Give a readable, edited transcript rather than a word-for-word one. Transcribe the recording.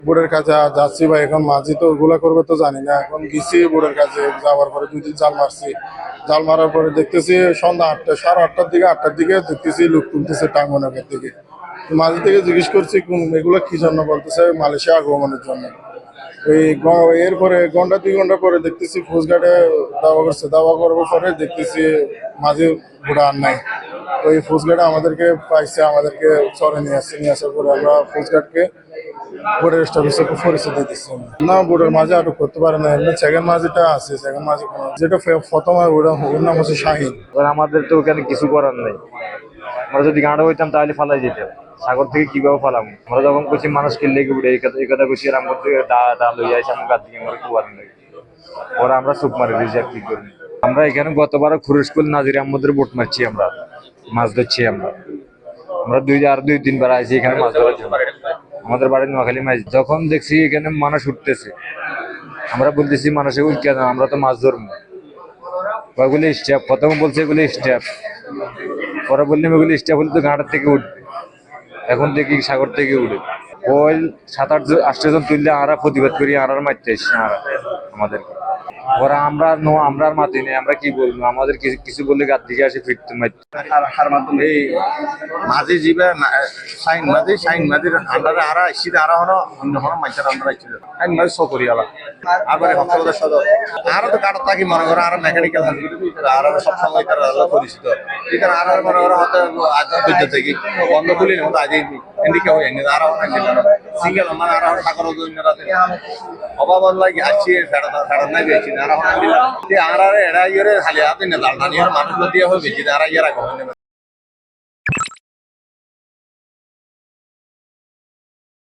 বোর্ডের কাছে যাচ্ছি ভাই, এখন মাঝি তো ওগুলা করবে তো জানি না। এখন গেছি বোর্ডের কাছে, যাওয়ার পরে 2 দিন জাল মারছি। জাল মারার পরে দেখতেছি সন্ধ্যা 8টা, সাড়ে 8টার দিকে দেখতেছি লোক তুলতেছে টাঙ্গনগর থেকে। মাঝি থেকে জিজ্ঞেস করছি এগুলো কি জন্য, বলতেছে মালয়েশিয়া আগমনের জন্য। এরপরে ঘন্টা 2 ঘন্টা পরে দেখতেছি কোস্টগার্ডে দাওয়া করছে। দাওয়া করার পরে দেখতেছি মাঝি ঘোড়া আর নাই। ওই কোস্টগার্ডে আমাদেরকে পাইছে, আমাদেরকে চরে নিয়ে আসছে। নিয়ে আসার পরে আমরা কোস্টগার্ডকে বোর্ডের স্টাফিসে পরিচয় দিয়ে দিচ্ছি। না, বোর্ডের মাঝে আটক করতে পারে না। এমনি সেকেন্ড মাঝিটা আছে, সেকেন্ড মাঝি যেটা প্রথম হয় ওর নাম হচ্ছে শাহিন। আমাদের তো ওখানে কিছু করার নেই। আমরা যদি গাঁড়ো হইতাম তাহলে ফালাই যেতাম। সাগর থেকে কিভাবে ফালাম? আমরা যখন করছি মানুষকে লেগে উঠে এই কথা করছি, আমার থেকে ডাল হয়ে যাইছে, আমার গাছ থেকে আমার কুয়ার নেই। ওরা আমরা সুপ মারি দিয়েছি আর কি করি। আমরা এখানে গতবার খুরুশকুল নাজির আহমদের বোট মারছি, আমরা মাছ ধরছি। আমরা 2-3 বার আইছি এখানে মাছ ধরার জন্য। আমাদের বাড়ির নোয়াখালী মাছ যখন দেখছি এখানে মানুষ উঠতেছে, আমরা বলতেছি মানুষের উঠ কেন, আমরা তো মাছ ধরবো। ওগুলি স্টেপ প্রথমে বলছে এগুলি স্টেপ, পরে বললাম এগুলি স্টেপ হলে তো ঘাটের থেকে উঠবে। এখন দেখি সাগর থেকে উঠে ওই 7-8 জন তুললে আমরা প্রতিবাদ করি, আর মারতে এসছি আমাদের। ওরা আমরা আর মাতি নেই, আমরা কি বলবো? আমাদের কিছু বললে গাছ দিকে আসে ফিরতে মারতে। এই মাঝি জিবে শাইন মাঝির আন্ডারে আরা আসছিল, আরা হলো অন্য হলো মাইচার আন্ডারে আসছিল। শাইন মাঝি সকরিয়ালা আবার হসপিটালের সদর আরো তো কাটা থাকি মনে করো, আর মেকানিক্যাল আর সবসময় তারা পরিচিত। এখানে আর মনে করো হয়তো আজ থেকে বন্ধ খুলি হতো আজ এদিকে হয়ে আর সিঙ্গেল মানে আর সাগর অভাব লাগে আসছি ফেরত নাই বেশি আর আর এরা ইয়ে খালি আপনি না মানুষ দিয়ে হবে বেশি আর ইয়ে রাখা